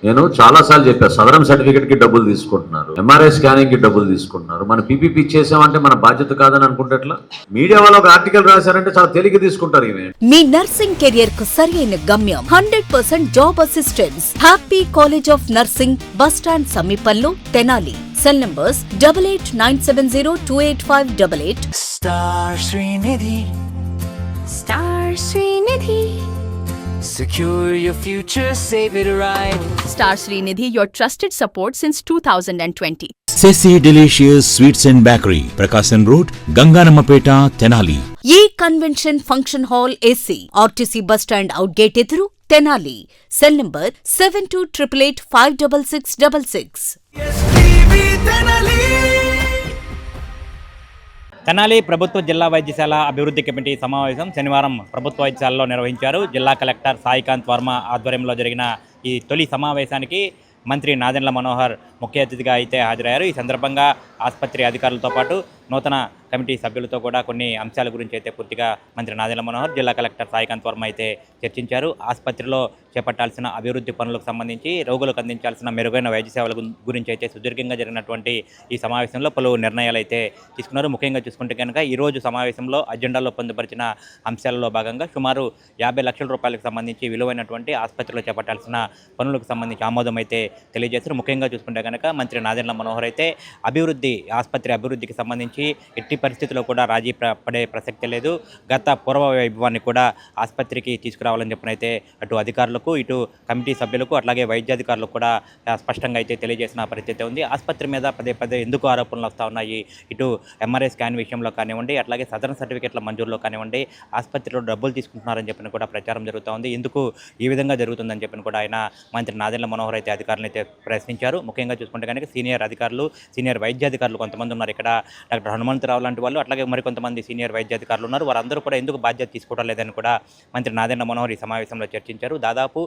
నేను చాలా సార్లు చెప్పాను, సదరం సర్టిఫికేట్ కి డబ్బులు తీసుకుంటున్నారు, ఎంఆర్ఐ స్కానింగ్ కి డబ్బులు తీసుకుంటున్నారు. మన పీపీపీ చేసామంటే మన బాధ్యత కాదని అనుకుంటే ఎట్లా? మీడియా వాళ్ళు ఒక ఆర్టికల్ రాశారంటే చాలా తేలిక తీసుకుంటారు. ఇవి మీ నర్సింగ్ కెరియర్ కు సరైన గమ్యం 100% job assistance. Happy college of nursing, bus stand సమీపంలో, Tenali. Cell numbers 8897028588. Star Srinidhi. Star Srinidhi. Secure your future, save it right. Star Srinidhi, your trusted support since 2020. Sessi Delicious Sweets and Bakery, Prakasam Road, Ganganamapeta, Tenali. ఈ convention function hall AC, RTC bus stand out gate ఎదురు, Tenali. Cell number 7288566666. Tenali ప్రభుత్వ జిల్లా వైద్యశాల అభివృద్ధి committee సమావేశం శనివారం ప్రభుత్వ వైద్యశాలలో నిర్వహించారు. జిల్లా కలెక్టర్ సాయికాంత్ వర్మ ఆధ్వర్యంలో జరిగిన ఈ తొలి సమావేశానికి మంత్రి నాదెండ్ల మనోహర్ ముఖ్య అతిథిగా అయితే హాజరయ్యారు. ఈ సందర్భంగా ఆసుపత్రి అధికారులతో పాటు నూతన కమిటీ సభ్యులతో కూడా కొన్ని అంశాల గురించి అయితే పూర్తిగా మంత్రి నాదెండ్ల మనోహర్, జిల్లా కలెక్టర్ సాయికాంత్ వర్మ అయితే చర్చించారు. ఆసుపత్రిలో చేపట్టాల్సిన అభివృద్ధి పనులకు సంబంధించి, రోగులకు అందించాల్సిన మెరుగైన వైద్య సేవల గురించి అయితే సుదీర్ఘంగా జరిగినటువంటి ఈ సమావేశంలో పలు నిర్ణయాలు అయితే తీసుకున్నారు. ముఖ్యంగా చూసుకుంటే కనుక ఈరోజు సమావేశంలో అజెండాలో పొందుపరిచిన అంశాలలో భాగంగా సుమారు 50 లక్షల రూపాయలకు సంబంధించి విలువైనటువంటి ఆసుపత్రిలో చేపట్టాల్సిన పనులకు సంబంధించి ఆమోదం అయితే తెలియజేశారు. ముఖ్యంగా చూసుకుంటే కనుక మంత్రి నాదెండ్ల మనోహర్ అయితే ఆసుపత్రి అభివృద్ధికి సంబంధించి ఎట్టి పరిస్థితుల్లో కూడా రాజీ పడే ప్రసక్తి లేదు. గత పూర్వ వైభవాన్ని కూడా ఆసుపత్రికి తీసుకురావాలని చెప్పినైతే అటు అధికారులకు, ఇటు కమిటీ సభ్యులకు, అట్లాగే వైద్యాధికారులకు కూడా స్పష్టంగా అయితే తెలియజేసిన పరిస్థితి ఉంది. ఆసుపత్రి మీద పదే ఎందుకు ఆరోపణలు వస్తూ ఉన్నాయి, ఇటు ఎంఆర్ఐ స్కాన్ విషయంలో కానివ్వండి, అట్లాగే సదరన్ సర్టిఫికేట్ల మంజూరులో కానివ్వండి, ఆసుపత్రిలో డబ్బులు తీసుకుంటున్నారని చెప్పిన కూడా ప్రచారం జరుగుతూ ఉంది. ఎందుకు ఈ విధంగా జరుగుతుందని చెప్పిన కూడా ఆయన మంత్రి నాదెండ్ల మనోహర్ అయితే అధికారులను అయితే ప్రశ్నించారు. ముఖ్యంగా చూసుకుంటే కనుక సీనియర్ అధికారులు, సీనియర్ వైద్యాధికారులు కొంతమంది ఉన్నారు ఇక్కడ. డాక్టర్ హనుమంతరావు లాంటి వాళ్ళు, అట్లాగే మరికొంతమంది సీనియర్ వైద్యాధికారులు ఉన్నారు. వారందరూ కూడా ఎందుకు బాధ్యత తీసుకోవడం లేదని కూడా మంత్రి నాదెండ్ల మనోహర్ ఈ సమావేశంలో చర్చించారు. దాదాపు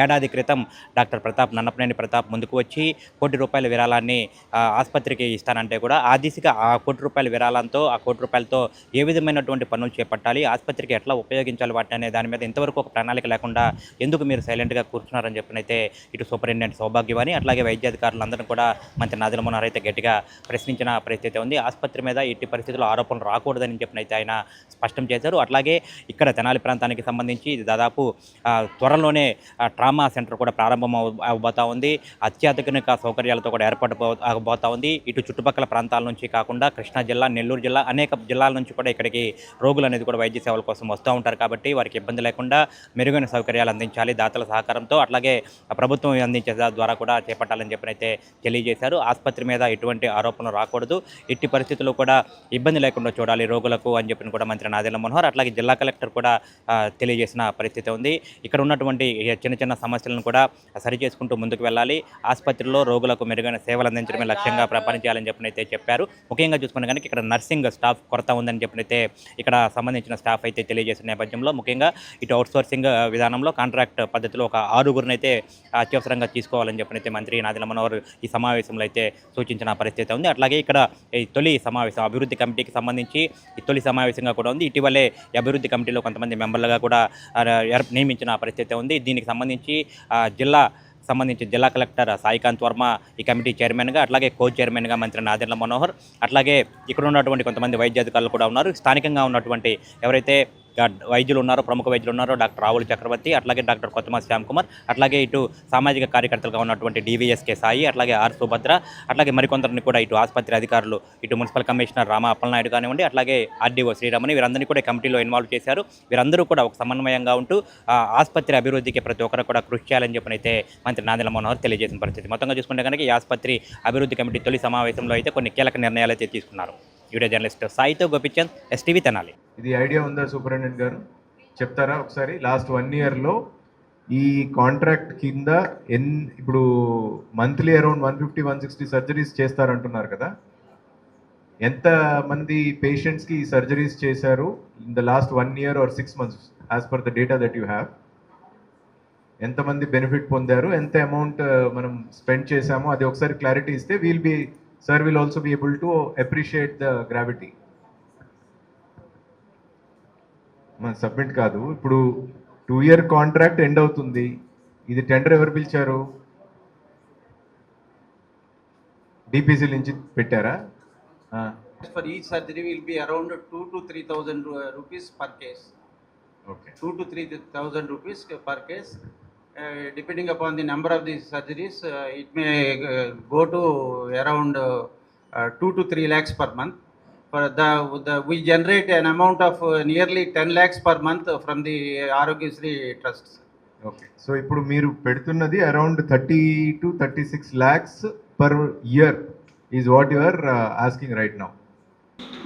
ఏడాది క్రితం డాక్టర్ ప్రతాప్, నన్నపనేని ప్రతాప్ ముందుకు వచ్చి ₹1 కోటి విరాళాన్ని ఆసుపత్రికి ఇస్తానంటే కూడా ఆ దిశగా ₹1 కోటి విరాళంతో, ₹1 కోటితో ఏ విధమైనటువంటి పనులు చేపట్టాలి, ఆసుపత్రికి ఎట్లా ఉపయోగించాలి వాటిని అనే దాని మీద ఇంతవరకు ఒక ప్రణాళిక లేకుండా ఎందుకు మీరు సైలెంట్గా కూర్చున్నారని చెప్పినైతే ఇటు సూపరింటెండెంట్ సౌభాగ్యవాణి, అట్లాగే వైద్యాధికారులందరూ కూడా మంత్రి నాదెండ్ల మనోహర్ అయితే గట్టిగా ప్రశ్నించిన పరిస్థితి ఉంది. ఆసుపత్రి మీద ఎట్టి పరిస్థితుల్లో ఆరోపణలు రాకూడదని చెప్పినైతే ఆయన స్పష్టం చేశారు. అట్లాగే ఇక్కడ తెనాలి ప్రాంతానికి సంబంధించి దాదాపు త్వరలోనే ట్రామా సెంటర్ కూడా ప్రారంభం అవబోతా ఉంది. అత్యాధునిక సౌకర్యాలతో కూడా ఏర్పాటు అవబోతా ఉంది. ఇటు చుట్టుపక్కల ప్రాంతాల నుంచి కాకుండా కృష్ణా జిల్లా, నెల్లూరు జిల్లా, అనేక జిల్లాల నుంచి కూడా ఇక్కడికి రోగులు అనేది కూడా వైద్య సేవల కోసం వస్తూ ఉంటారు. కాబట్టి వారికి ఇబ్బంది లేకుండా మెరుగైన సౌకర్యాలు అందించాలి దాతల సహకారంతో, అట్లాగే ప్రభుత్వం అందించే ద్వారా కూడా చేపట్టాలని చెప్పినైతే తెలియజేశారు. ఆసుపత్రి మీద ఎటువంటి ఆరోపణలు రాకూడదు, ఎట్టి పరిస్థితుల్లో కూడా ఇబ్బంది లేకుండా చూడాలి రోగులకు అని చెప్పిన కూడా మంత్రి నాదెండ్ల మనోహర్, అట్లాగే జిల్లా కలెక్టర్ కూడా తెలియజేసిన పరిస్థితి ఉంది. ఇక్కడ ఉన్నటువంటి చిన్న సమస్యలను కూడా సరి చేసుకుంటూ ముందుకు వెళ్ళాలి, ఆసుపత్రిలో రోగులకు మెరుగైన సేవలు అందించడమే లక్ష్యంగా పనిచేయాలని చెప్పినైతే చెప్పారు. ముఖ్యంగా చూసుకునే కనుక ఇక్కడ నర్సింగ్ స్టాఫ్ కొరత ఉందని చెప్పినైతే ఇక్కడ సంబంధించిన స్టాఫ్ అయితే తెలియజేసిన నేపథ్యంలో ముఖ్యంగా ఇటు అవుట్సోర్సింగ్ విధానంలో కాంట్రాక్ట్ పద్ధతిలో ఒక 6గురిని అయితే అత్యవసరంగా తీసుకోవాలని చెప్పినైతే మంత్రి నాదెండ్ల మనోహర్ ఈ సమావేశంలో అయితే సూచించిన పరిస్థితి ఉంది. అట్లాగే ఇక్కడ ఈ తొలి సమావేశం అభివృద్ధి కమిటీకి సంబంధించి ఈ తొలి సమావేశంగా కూడా ఉంది. ఇటీవలే ఈ అభివృద్ధి కమిటీలో కొంతమంది మెంబర్లుగా కూడా నియమించిన పరిస్థితి ఉంది. దీనికి సంబంధించి జిల్లా కలెక్టర్ సాయికాంత్ వర్మ ఈ కమిటీ చైర్మన్గా, అట్లాగే కో చైర్మన్గా మంత్రి నాదెండ్ల మనోహర్, అట్లాగే ఇక్కడ ఉన్నటువంటి కొంతమంది వైద్యాధికారులు కూడా ఉన్నారు. స్థానికంగా ఉన్నటువంటి ఎవరైతే వైద్యులు ఉన్నారో, ప్రముఖ వైద్యులు ఉన్నారో, డాక్టర్ రావుల చక్రవర్తి, అట్లాగే డాక్టర్ కొత్తమాసి శ్యామ్ కుమార్, అట్లాగే ఇటు సామాజిక కార్యకర్తలుగా ఉన్నటువంటి డివిఎస్కే సాయి, అట్లాగే ఆర్ సుభద్ర, అట్లాగే మరికొందరిని కూడా ఇటు ఆసుపత్రి అధికారులు, ఇటు మున్సిపల్ కమిషనర్ రామ అప్పలనాయుడు కానివ్వండి, అట్లాగే ఆర్డీఓ శ్రీరామని, వీరందరినీ కూడా కమిటీలో ఇన్వాల్వ్ చేశారు. వీరందరూ కూడా ఒక సమన్వయంగా ఉంటూ ఆసుపత్రి అభివృద్ధికి ప్రతి ఒక్కరు కూడా కృషి చేయాలని చెప్పనైతే మంత్రి నాదెండ్ల మనోహర్ తెలియజేసిన పరిస్థితి. మొత్తంగా చూసుకుంటే కనుక ఈ ఆసుపత్రి అభివృద్ధి కమిటీ తొలి సమావేశంలో అయితే కొన్ని కీలక నిర్ణయాలు అయితే తీసుకున్నారు. వీడియో జర్నలిస్ట్ సాయితో గోపిచంద్, ఎస్టీవీ తెనాలి. ఇది ఐడియా ఉందా సూపరింటెండెంట్ గారు, చెప్తారా ఒకసారి? లాస్ట్ 1 ఇయర్లో ఈ కాంట్రాక్ట్ కింద ఇప్పుడు మంత్లీ అరౌండ్ 150-160 సర్జరీస్ చేస్తారంటున్నారు కదా, ఎంతమంది పేషెంట్స్కి ఈ సర్జరీస్ చేశారు in the last 1 year are 6 months as per the data that you have? ఎంతమంది బెనిఫిట్ పొందారు, ఎంత అమౌంట్ మనం స్పెండ్ చేశామో అది ఒకసారి క్లారిటీ ఇస్తే sir will also be able to appreciate the gravity. మన సబ్మిట్ కాదు, ఇప్పుడు 2 year కాంట్రాక్ట్ ఎండ్ అవుతుంది. ఇది టెండర్ ఎవరు పిలిచారు? డిపిసి నుంచి పెట్టారా? For each surgery will be around 2 to 3,000 rupees per case. Okay. 2 to 3,000 rupees per case. Depending upon the number of the surgeries, it may go to around 2 to 3 lakhs per month. For we generate an amount of nearly 10 lakhs per month from the Arogyasri trusts. Okay. So ఇప్పుడు మీరు పెడుతున్నది around 30 to 36 lakhs per year is what you are asking right now.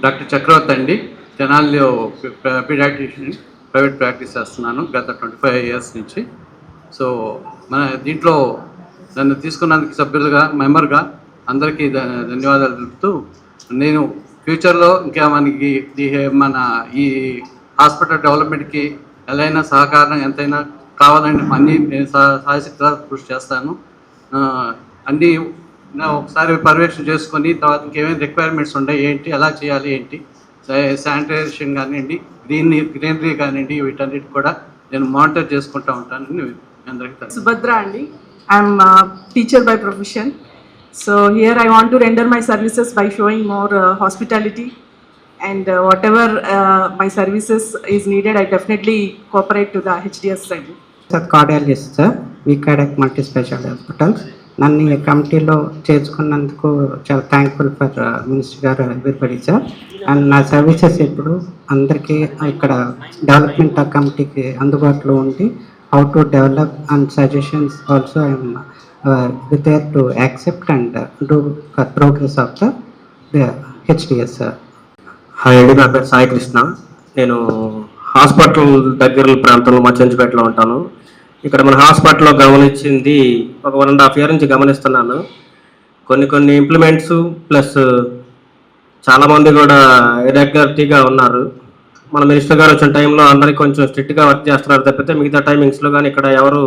Doctor Chakravarthy అండి, తెనాలిలో paediatrician private practice చేస్తున్నాను గత 25 years నుంచి. So మన దీంట్లో నన్ను తీసుకున్నందుకు సభ్యులుగా మెంబర్గా అందరికీ ధన్యవాదాలు తెలుపుతూ, నేను ఫ్యూచర్లో ఇంకా మనకి మన ఈ హాస్పిటల్ డెవలప్మెంట్కి ఎలా సహకారం ఎంతైనా కావాలని అన్నీ నేను సాయశక్తిగా కృషి చేస్తాను. అన్నీ ఒకసారి పర్యవేక్షణ చేసుకొని తర్వాత ఇంకేమైనా రిక్వైర్మెంట్స్ ఉన్నాయి ఏంటి, ఎలా చేయాలి ఏంటి, శానిటైజేషన్ కానివ్వండి, గ్రీనరీ కానివ్వండి, వీటన్నిటి కూడా నేను మానిటర్ చేసుకుంటూ ఉంటానని అందరికీ. Subhadra Andy, I'm a teacher by profession. So here I want to render my services by showing more hospitality, and whatever my services is needed, I definitely cooperate to the HDS side. Cardiologist sir, వికాడెక్ multi speciality hospitals. నన్ను ఈ కమిటీలో చేర్చుకున్నందుకు చాలా thankful for minister గారు everybody sir. And నా services ఇప్పుడు అందరికీ ఇక్కడ డెవలప్మెంట్ కమిటీకి అందుబాటులో ఉండి how to develop and suggestions also I am there to accept and do for progress of the HDS sir. Hi అండి, నా పేరు సాయి కృష్ణ. నేను హాస్పిటల్ దగ్గర ప్రాంతంలో మచ్చంచిపేటలో ఉంటాను. ఇక్కడ మన హాస్పిటల్లో గమనించింది ఒక 1.5 year నుంచి గమనిస్తున్నాను. కొన్ని ఇంప్లిమెంట్స్ ప్లస్ చాలామంది కూడా ఇర్రెగ్యులారిటీగా ఉన్నారు. మన మినిస్టర్ గారు వచ్చిన టైంలో అందరికీ కొంచెం స్ట్రిక్ట్గా వర్క్ చేస్తున్నారు తప్పితే మిగతా టైమింగ్స్లో కానీ ఇక్కడ ఎవరు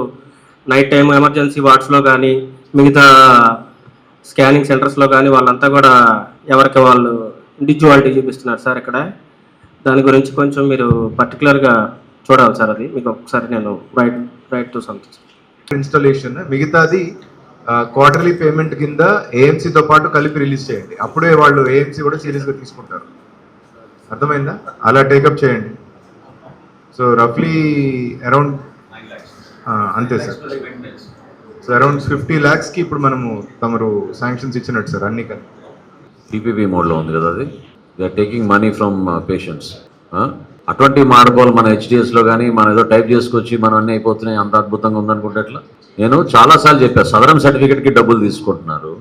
నైట్ టైం ఎమర్జెన్సీ వార్డ్స్లో కానీ మిగతా స్కానింగ్ సెంటర్స్లో కానీ వాళ్ళంతా కూడా ఎవరికి వాళ్ళు ఇండివిజువాలిటీ చూపిస్తున్నారు సార్. ఇక్కడ దాని గురించి కొంచెం మీరు పర్టికులర్గా చూడాలి సార్. అది మీకు ఒకసారి నేను రైట్ టు సంథింగ్ ఇన్స్టాలేషన్ మిగతాది క్వార్టర్లీ పేమెంట్ కింద ఏఎంసీతో పాటు కలిపి రిలీజ్ చేయండి. అప్పుడే వాళ్ళు ఏఎంసీ కూడా సీరియస్గా తీసుకుంటారు. అర్థమైందా? అలా టేకప్ చేయండి. సో రఫ్లీ అరౌండ్ అంతే సార్. సో అరౌండ్ 50 lakhsకి ఇప్పుడు మనము తమరు శాంక్షన్స్ ఇచ్చినట్టు సార్ అన్ని కలిపి. పీపీపీ మోడ్లో ఉంది కదా అది. They are taking money from patients. అటువంటి మార్గాలు మన హెచ్డిఎస్లో కానీ మనం ఏదో టైప్ చేసుకొచ్చి మనం అన్నీ అయిపోతున్నాయి అంత అద్భుతంగా ఉందనుకుంటే ఎట్లా? నేను చాలాసార్లు చెప్పాను, సదరం సర్టిఫికేట్కి డబ్బులు తీసుకుంటున్నారు,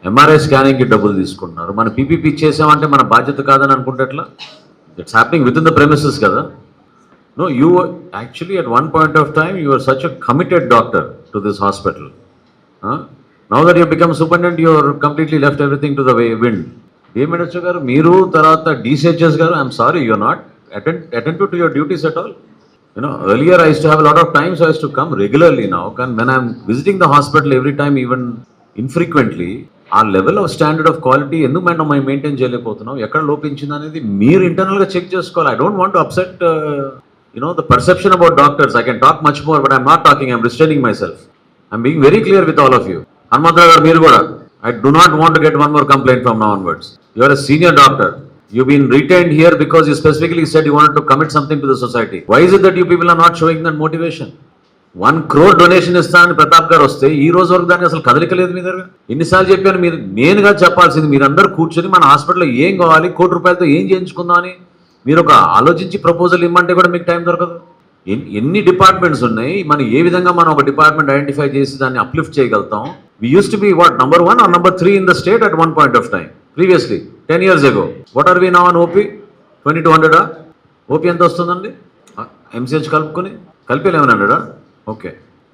ఎంఆర్ఐ స్కానింగ్కి డబ్బులు తీసుకుంటున్నారు. మన పీపీపీ ఇచ్చేసామంటే మన బాధ్యత కాదని అనుకుంటే ఎట్లా? It's happening with in the premises కదా. No, you actually at one point of time you were such a committed doctor to this hospital. Now that you have become superintendent, you are completely left everything to the wind. Minister garu, Meeru tarata DCHS garu, I'm sorry, you are not attentive to your duties at all. You know, earlier I used to have a lot of time, so I used to come regularly now. And when I'm visiting the hospital every time, even infrequently, ఆ level of standard of quality ఎందుకు మనం maintain చేయలేకపోతున్నాం, ఎక్కడ లోపించింది అనేది మీరు ఇంటర్నల్గా check చేసుకోవాలి. I don't want to upset the perception about doctors. I can talk much more, but I'm not talking. I'm restraining myself. I'm being very clear with all of you. Hanmantra garu, meer kuda, I do not want to get one more complaint from now onwards. You are a senior doctor. You've been retained here because you specifically said you wanted to commit something to the society. Why is it that you people are not showing that motivation? 1 crore donation ఇస్తానని ప్రతాప్ గారు వస్తే ఈ రోజు వరకు దాన్ని అసలు కదలికలేదు మీ దగ్గర. ఎన్నిసార్లు చెప్పాను, మీరు మెయిన్గా చెప్పాల్సింది మీరందరూ కూర్చొని మన హాస్పిటల్లో ఏం కావాలి, 1 కోటి రూపాయలతో ఏం చేయించుకుందాం అని మీరు ఒక ఆలోచించి ప్రపోజల్ ఇమ్మంటే కూడా మీకు టైం దొరకదు. ఎన్ని డిపార్ట్మెంట్స్ ఉన్నాయి, మనం ఏ విధంగా మనం ఒక డిపార్ట్మెంట్ ఐడెంటిఫై చేసి దాన్ని అప్లిఫ్ట్ చేయగలుగుతాం. We use to be what number 1 or number 3 in the state at one point of time previously 10 years ago. What are we now on OP? 2200 OP ఎంత వస్తుందండి ఎంసీహెచ్ కలిపి 1100 ఓకే.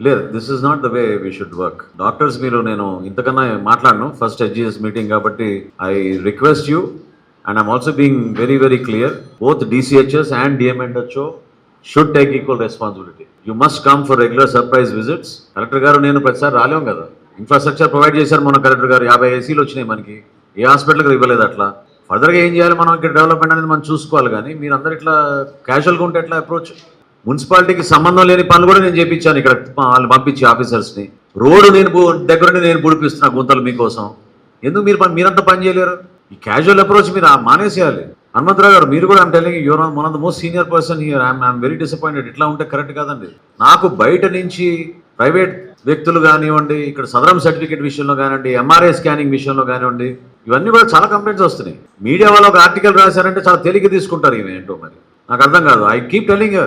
లేదు, this is not the way we should work. Doctors మీరు, నేను ఇంతకన్నా మాట్లాడను, first HGS meeting కాబట్టి I request you. And I'm also being very, very clear, both DCHS and DMHO should take equal responsibility. You must come for regular surprise visits. Collector garu nenu ప్రతిసారి రాలేం కదా. Infrastructure provide చేశారు మన collector గారు, 50 ACలు వచ్చినాయి మనకి. ఏ హాస్పిటల్కి ఇవ్వలేదు. అట్లా ఫర్దర్గా ఏం చేయాలి మనం ఇక్కడ డెవలప్మెంట్ అనేది మనం చూసుకోవాలి. కానీ మీరు అందరు ఇట్లా క్యాజువల్గా ఉంటే ఎట్లా అప్రోచ్? మున్సిపాలిటీకి సంబంధం లేని పనులు కూడా నేను చేయించాను ఇక్కడ, వాళ్ళు పంపించి ఆఫీసర్స్ని. రోడ్డు నేను దగ్గరుండి నేను పుడిపిస్తున్నా గుంతలు మీకోసం. ఎందుకు మీరంతా పని చేయలేరు? ఈ క్యాజువల్ అప్రోచ్ మీరు మానేసేయాలి. హనుమంతరావు గారు, మీరు కూడా telling you're one of the most senior person here. I'm very disappointed. ఇట్లా ఉంటే కరెక్ట్ కాదండి. నాకు బయట నుంచి ప్రైవేట్ వ్యక్తులు కానివ్వండి, ఇక్కడ సదరం సర్టిఫికేట్ విషయంలో కానివ్వండి, ఎంఆర్ఐ స్కానింగ్ విషయంలో కానివ్వండి, ఇవన్నీ కూడా చాలా కంప్లైంట్స్ వస్తున్నాయి. మీడియా వాళ్ళు ఒక ఆర్టికల్ రాశారంటే చాలా తేలిక తీసుకుంటారు. ఇవి ఏంటో మరి నాకు అర్థం కాదు. I keep telling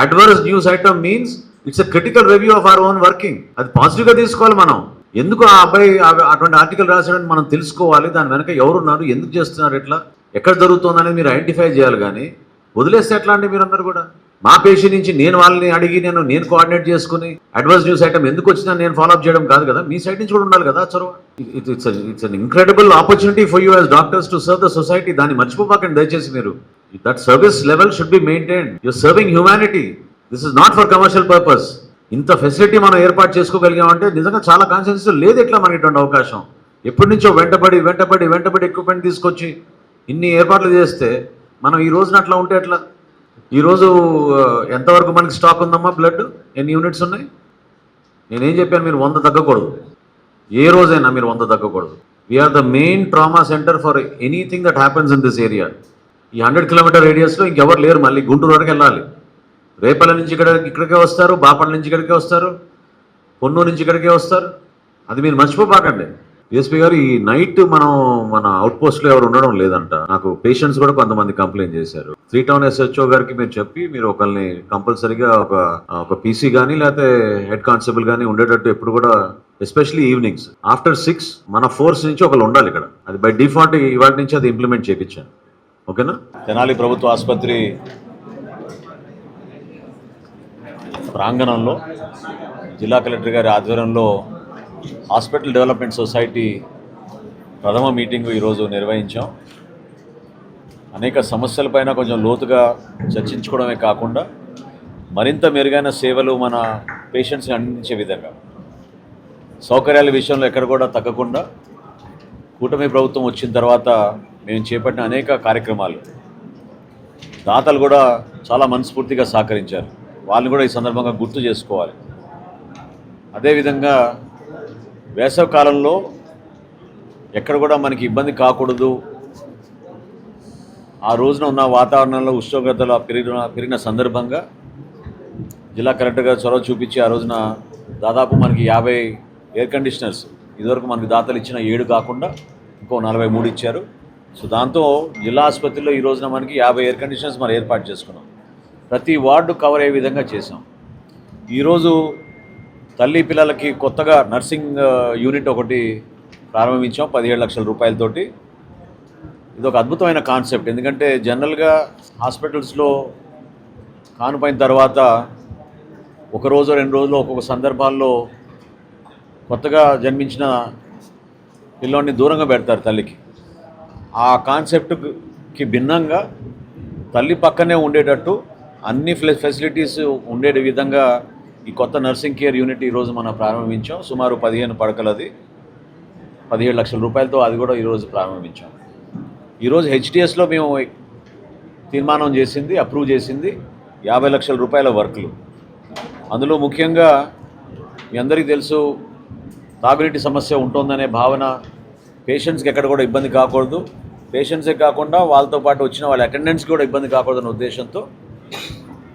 adverse news item means it's a critical review of our own working. అది పాజిటివ్గా తీసుకోవాలి మనం. ఎందుకు ఆ అబ్బాయి అటువంటి ఆర్టికల్ రాశాడని మనం తెలుసుకోవాలి. దాని వెనక ఎవరున్నారు, ఎందుకు చేస్తున్నారు, ఎట్లా ఎక్కడ జరుగుతుంది అనేది మీరు ఐడెంటిఫై చేయాలి. కానీ వదిలేస్తే ఎట్లా అండి? మీరందరూ కూడా మా పేషెంట్ నుంచి నేను వాళ్ళని అడిగి నేను కోఆర్డినేట్ చేసుకుని అడ్వర్స్ న్యూస్ ఐటమ్ ఎందుకు వచ్చినా నేను ఫాలోఅప్ చేయడం కాదు కదా. మీ సైడ్ నుంచి కూడా ఉండాలి కదా చొరవ. It's an incredible opportunity for you as doctors to serve the society. దాన్ని మర్చిపోకండి దయచేసి మీరు. That service level should be maintained. You're serving humanity. This is not for commercial purpose. ఇంత ఫెసిలిటీ మనం ఏర్పాటు చేసుకోగలిగామంటే నిజంగా చాలా కాన్షియస్ లేదు. ఎట్లా మనకి ఇటువంటి అవకాశం? ఎప్పటి నుంచో వెంటబడి ఎక్విప్మెంట్ తీసుకొచ్చి ఇన్ని ఏర్పాట్లు చేస్తే మనం ఈ రోజున అట్లా ఉంటే ఎట్లా? ఈరోజు ఎంతవరకు మనకి స్టాక్ ఉందమ్మా? బ్లడ్ ఎన్ని యూనిట్స్ ఉన్నాయి? నేనేం చెప్పాను, మీరు 100 తగ్గకూడదు. ఏ రోజైనా మీరు 100 తగ్గకూడదు. We're the main trauma centre for anything that happens in this area. ఈ 100 కిలోమీటర్ రేడియస్లో ఇంకెవరు లేరు. మళ్ళీ గుంటూరు వరకు వెళ్ళాలి. రేపల్ల నుంచి ఇక్కడికే వస్తారు, బాపట్ల నుంచి ఇక్కడికే వస్తారు, పొన్నూరు నుంచి ఇక్కడికే వస్తారు. అది మీరు మర్చిపోపాకండి. ఎస్పీ గారు, ఈ నైట్ మన అవుట్ పోస్ట్లో ఎవరు ఉండడం లేదంట. నాకు పేషెంట్స్ కూడా కొంతమంది కంప్లైంట్ చేశారు. 3 టౌన్ SHO గారికి మీరు చెప్పి మీరు ఒకరిని కంపల్సరీగా ఒక PC కానీ లేకపోతే హెడ్ కానిస్టేబుల్ కానీ ఉండేటట్టు ఎప్పుడు కూడా, ఎస్పెషల్లీ ఈవినింగ్స్ ఆఫ్టర్ 6 మన ఫోర్స్ నుంచి ఒకరు ఉండాలి ఇక్కడ. అది బై డిఫాల్ట్ ఇవాటి నుంచి అది ఇంప్లిమెంట్ చేయించాను. ఓకేనా? తెనాలి ప్రభుత్వ ఆసుపత్రి ప్రాంగణంలో జిల్లా కలెక్టర్ గారి ఆధ్వర్యంలో హాస్పిటల్ డెవలప్మెంట్ సొసైటీ ప్రథమ మీటింగు ఈరోజు నిర్వహించాం. అనేక సమస్యలపైన కొంచెం లోతుగా చర్చించుకోవడమే కాకుండా మరింత మెరుగైన సేవలు మన పేషెంట్స్ని అందించే విధంగా సౌకర్యాల విషయంలో ఎక్కడ కూడా తగ్గకుండా కూటమి ప్రభుత్వం వచ్చిన తర్వాత మేము చేపట్టిన అనేక కార్యక్రమాలు దాతలు కూడా చాలా మనస్ఫూర్తిగా సహకరించారు. వాళ్ళని కూడా ఈ సందర్భంగా గుర్తు చేసుకోవాలి. అదేవిధంగా వేసవి కాలంలో ఎక్కడ కూడా మనకి ఇబ్బంది కాకూడదు. ఆ రోజున ఉన్న వాతావరణంలో ఉష్ణోగ్రతలు పెరిగిన సందర్భంగా జిల్లా కలెక్టర్ గారు చొరవ చూపించి ఆ రోజున దాదాపు మనకి 50 ఎయిర్ కండిషనర్స్, ఇదివరకు మనకి దాతలు ఇచ్చిన 7 కాకుండా ఇంకో 43 ఇచ్చారు. సో దాంతో జిల్లా ఆసుపత్రిలో ఈ రోజున మనకి 50 ఎయిర్ కండిషనర్స్ మనం ఏర్పాటు చేసుకున్నాం. ప్రతి వార్డు కవర్ అయ్యే విధంగా చేసాం. ఈరోజు తల్లి పిల్లలకి కొత్తగా నర్సింగ్ యూనిట్ ఒకటి ప్రారంభించాం 17 లక్షల రూపాయలతోటి. ఇది ఒక అద్భుతమైన కాన్సెప్ట్. ఎందుకంటే జనరల్గా హాస్పిటల్స్లో కానుపోయిన తర్వాత 1 రోజు 2 రోజులు ఒక్కొక్క సందర్భాల్లో కొత్తగా జన్మించిన పిల్లోడిని దూరంగా పెడతారు తల్లికి. ఆ కాన్సెప్ట్కి భిన్నంగా తల్లి పక్కనే ఉండేటట్టు అన్ని ఫెసిలిటీస్ ఉండే విధంగా ఈ కొత్త నర్సింగ్ కేర్ యూనిట్ ఈరోజు మనం ప్రారంభించాం. సుమారు 15 పడకలది 17 లక్షల రూపాయలతో అది కూడా ఈరోజు ప్రారంభించాం. ఈరోజు HTSలో మేము తీర్మానం చేసింది, అప్రూవ్ చేసింది 50 లక్షల రూపాయల వర్కులు. అందులో ముఖ్యంగా మీ అందరికీ తెలుసు తాగునీటి సమస్య ఉంటుందనే భావన, పేషెంట్స్కి ఎక్కడ కూడా ఇబ్బంది కాకూడదు, పేషెంట్సే కాకుండా వాళ్ళతో పాటు వచ్చిన వాళ్ళ అటెండెంట్స్కి కూడా ఇబ్బంది కాకూడదనే ఉద్దేశంతో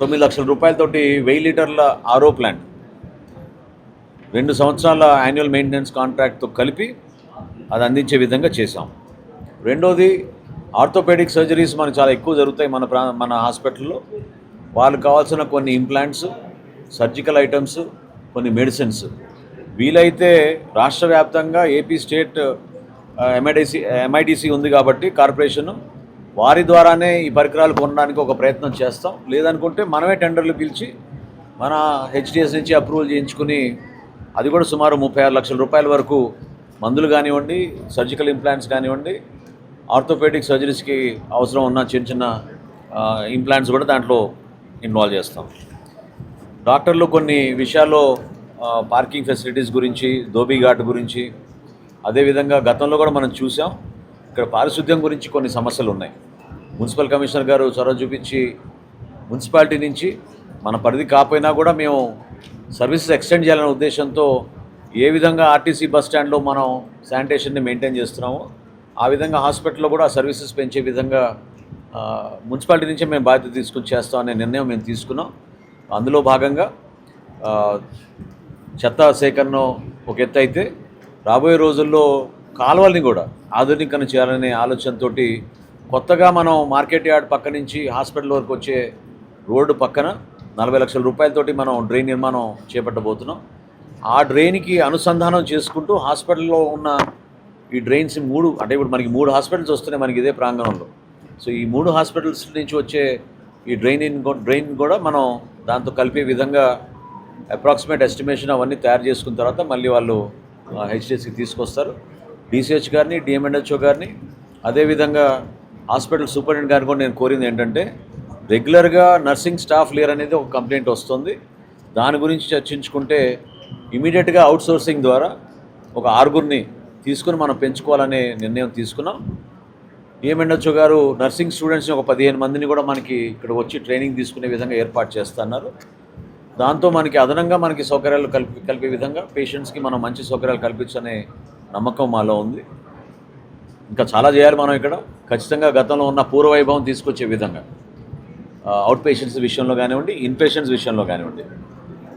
9 లక్షల రూపాయలతోటి 1000 లీటర్ల RO ప్లాంట్ 2 సంవత్సరాల యాన్యువల్ మెయింటెనెన్స్ కాంట్రాక్ట్తో కలిపి అది అందించే విధంగా చేశాం. రెండోది, ఆర్థోపెడిక్ సర్జరీస్ మనకు చాలా ఎక్కువ జరుగుతాయి మన హాస్పిటల్లో. వాళ్ళకి కావాల్సిన కొన్ని ఇంప్లాంట్స్, సర్జికల్ ఐటమ్స్, కొన్ని మెడిసిన్స్ వీలైతే రాష్ట్ర వ్యాప్తంగా ఏపీ స్టేట్ MIDC ఉంది కాబట్టి కార్పొరేషను వారి ద్వారానే ఈ పరికరాలు కొనడానికి ఒక ప్రయత్నం చేస్తాం. లేదనుకుంటే మనమే టెండర్లు పిలిచి మన HTS నుంచి అప్రూవల్ చేయించుకుని అది కూడా సుమారు 36 లక్షల రూపాయల వరకు మందులు కానివ్వండి, సర్జికల్ ఇంప్లాంట్స్ కానివ్వండి, ఆర్థోపెడిక్ సర్జరీస్కి అవసరం ఉన్న చిన్న ఇంప్లాంట్స్ కూడా దాంట్లో ఇన్వాల్వ్ చేస్తాం. డాక్టర్లు కొన్ని విషయాల్లో పార్కింగ్ ఫెసిలిటీస్ గురించి, ధోబీఘాట్ గురించి, అదేవిధంగా గతంలో కూడా మనం చూసాం ఇక్కడ పారిశుద్ధ్యం గురించి కొన్ని సమస్యలు ఉన్నాయి. మున్సిపల్ కమిషనర్ గారు చొరవ చూపించి మున్సిపాలిటీ నుంచి మన పరిధి కాకపోయినా కూడా మేము సర్వీసెస్ ఎక్స్టెండ్ చేయాలనే ఉద్దేశంతో ఏ విధంగా ఆర్టీసీ బస్ స్టాండ్లో మనం శానిటేషన్ని మెయింటైన్ చేస్తున్నామో ఆ విధంగా హాస్పిటల్లో కూడా సర్వీసెస్ పెంచే విధంగా మున్సిపాలిటీ నుంచే మేము బాధ్యత తీసుకుని చేస్తామనే నిర్ణయం మేము తీసుకున్నాం. అందులో భాగంగా చెత్త సేకరణ ఒక ఎత్తు అయితే రాబోయే రోజుల్లో కాలువల్ని కూడా ఆధునీకరణ చేయాలనే ఆలోచనతో కొత్తగా మనం మార్కెట్ యార్డ్ పక్క నుంచి హాస్పిటల్ వరకు వచ్చే రోడ్డు పక్కన 40 లక్షల రూపాయలతోటి మనం డ్రైన్ నిర్మాణం చేపట్టబోతున్నాం. ఆ డ్రైన్కి అనుసంధానం చేసుకుంటూ హాస్పిటల్లో ఉన్న ఈ డ్రైన్స్ 3 అంటే ఇప్పుడు మనకి 3 హాస్పిటల్స్ వస్తున్నాయి మనకి ఇదే ప్రాంగణంలో. సో ఈ 3 హాస్పిటల్స్ నుంచి వచ్చే ఈ డ్రైన్ కూడా మనం దాంతో కలిపే విధంగా అప్రాక్సిమేట్ ఎస్టిమేషన్ అవన్నీ తయారు చేసుకున్న తర్వాత మళ్ళీ వాళ్ళు హెచ్డిఎస్కి తీసుకొస్తారు. డిసిహెచ్ గారిని, డిఎంఎన్హెచ్ఓ గారిని, అదేవిధంగా హాస్పిటల్ సూపరింటెండెంట్ గారిని కూడా నేను కోరింది ఏంటంటే రెగ్యులర్గా నర్సింగ్ స్టాఫ్ లేరు అనేది ఒక కంప్లైంట్ వస్తుంది. దాని గురించి చర్చించుకుంటే ఇమీడియట్గా అవుట్సోర్సింగ్ ద్వారా ఒక 6గురిని తీసుకుని మనం పెంచుకోవాలనే నిర్ణయం తీసుకున్నాం. డిఎంఎన్హెచ్ఓ గారు నర్సింగ్ స్టూడెంట్స్ని ఒక 15 మందిని కూడా మనకి ఇక్కడ వచ్చి ట్రైనింగ్ తీసుకునే విధంగా ఏర్పాటు చేస్తున్నారు. దాంతో మనకి అదనంగా మనకి సౌకర్యాలు కలిపే విధంగా పేషెంట్స్కి మనం మంచి సౌకర్యాలు కల్పించనే నమ్మకం మాలో ఉంది. ఇంకా చాలా చేయాలి మనం ఇక్కడ. ఖచ్చితంగా గతంలో ఉన్న పూర్వవైభవం తీసుకొచ్చే విధంగా అవుట్ పేషెంట్స్ విషయంలో కానివ్వండి, ఇన్ పేషెంట్స్ విషయంలో కానివ్వండి,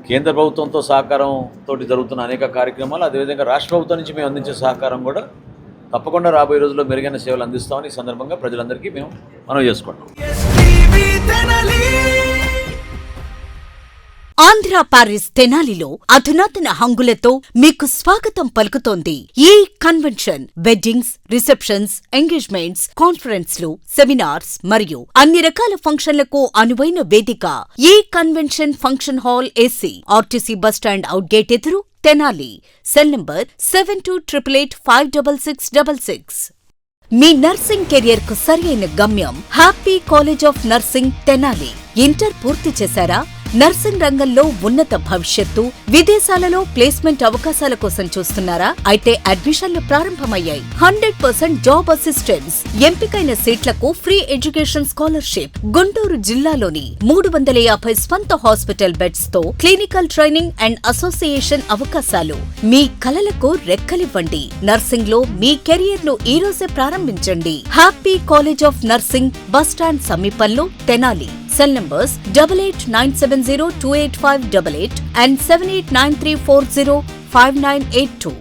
కేంద్ర ప్రభుత్వంతో సహకారంతో జరుగుతున్న అనేక కార్యక్రమాలు, అదేవిధంగా రాష్ట్ర ప్రభుత్వం నుంచి మేము అందించే సహకారం కూడా తప్పకుండా రాబోయే రోజుల్లో మెరుగైన సేవలు అందిస్తామని ఈ సందర్భంగా ప్రజలందరికీ మేము మనవి చేసుకుంటాం. ఆంధ్ర పారిస్ తెనాలిలో అధునాతన హంగులతో మీకు స్వాగతం పలుకుతోంది ఈ కన్వెన్షన్. వెడ్డింగ్స్, రిసెప్షన్స్, ఎంగేజ్మెంట్స్, కాన్ఫరెన్స్లు, సెమినార్స్ మరియు అన్ని రకాల ఫంక్షన్లకు అనువైన వేదిక. ఈ convention function hall AC, RTC bus stand out gate ఎదురు, తెనాలి. Cell number 7288566666. మీ నర్సింగ్ కెరియర్ కు సరైన గమ్యం happy college of nursing Tenali. Inter పూర్తి చేశారా? నర్సింగ్ రంగంలో ఉన్నత భవిష్యత్తు, విదేశాలలో ప్లేస్మెంట్ అవకాశాల కోసం చూస్తున్నారా? అయితే అడ్మిషన్లు ప్రారంభమయ్యాయి. 100% జాబ్ అసిస్టెన్స్, ఎంపికైన సీట్లకు ఫ్రీ ఎడ్యుకేషన్ స్కాలర్షిప్. గుంటూరు జిల్లాలోని 350 స్వంత హాస్పిటల్ బెడ్స్ తో క్లినికల్ ట్రైనింగ్ అండ్ అసోసియేషన్ అవకాశాలు. మీ కలలకు రెక్కలివ్వండి. నర్సింగ్ లో మీ కెరియర్ ను ఈ రోజే ప్రారంభించండి. Happy college of nursing, bus stand సమీపంలో, Tenali. Cell numbers 8897028588 and 7893405982.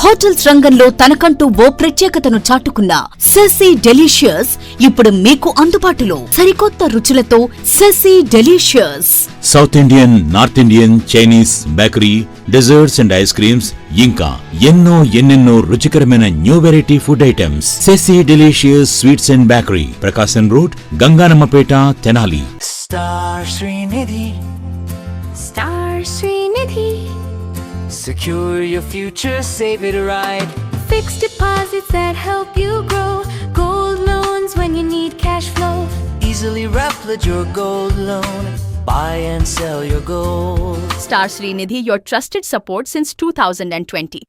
Hotels రంగంలో తనకంటూ ఓ ప్రత్యేకతను చాటుకున్న సెసీ డెలీషియస్ ఇప్పుడు మీకు అందుబాటులో. సరికొత్త రుచులతో సెసీ delicious. South Indian, north Indian, Chinese, bakery, desserts and ice creams, ఇంకా ఎన్నెన్నో రుచికరమైన న్యూ వెరైటీ ఫుడ్ ఐటమ్స్. సెసీ delicious sweets and bakery, Prakasam road, Ganganammapeta, Tenali. Star Srinidhi. Star Srinidhi. Secure your future, save it right. Fixed deposits that help you grow. Gold loans when you need cash flow. Easily replicate your gold loan. Buy and sell your gold. Star Srinidhi, your trusted support since 2020.